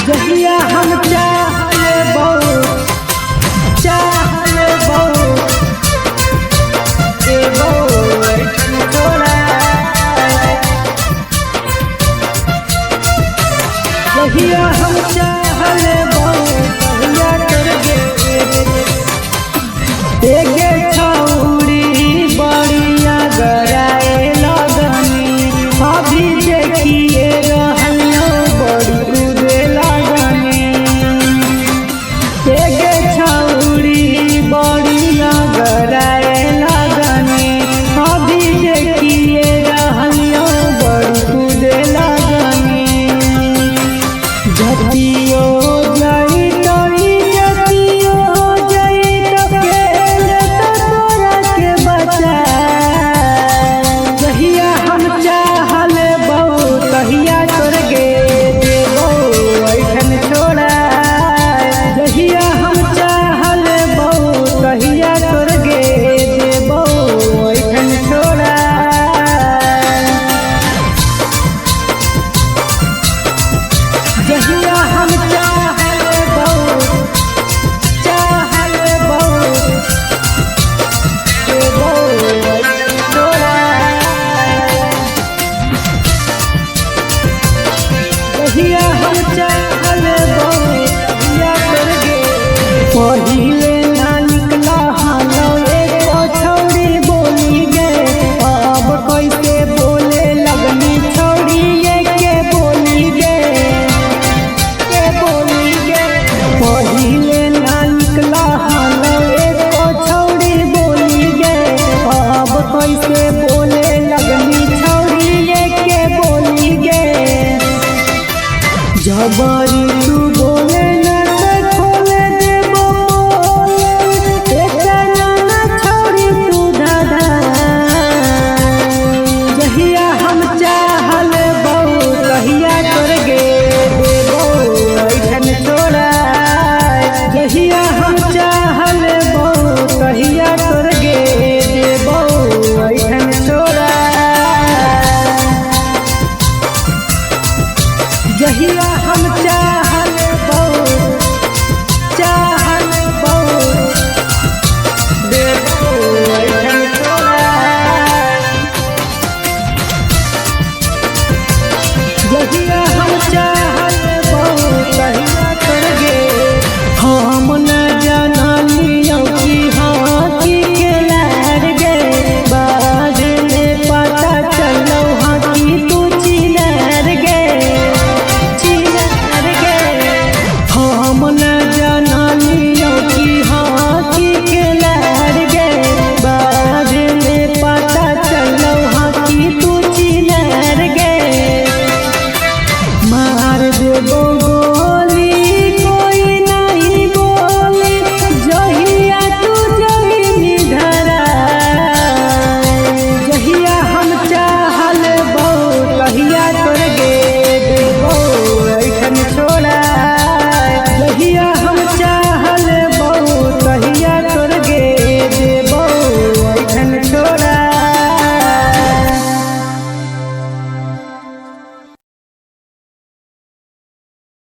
जहिया हम चाहले बहुत ए बहुत छोड़ा जहिया हम चाहले बहुत कहिया कर गे छौरी बड़िया गराए लगनी अभी देखिए रहलियो बड़ी कूदे लगनी छौरी बड़िया गराए लगनी अभी देखिए रहलियो बड़ी कूदे लगनी जतियो पहिले ना निकला हालो एको छौरी बोली गे अब कैसे बोले लगनी छौरी के बोली गे पहिले ना निकला हालो एको छौरी बोली गे अब कैसे बोले लगनी छौरी के बोली गे जबरी तू बोले जहिया हम चाहले बहुत देबो ऐठन छोड़ा जहिया हम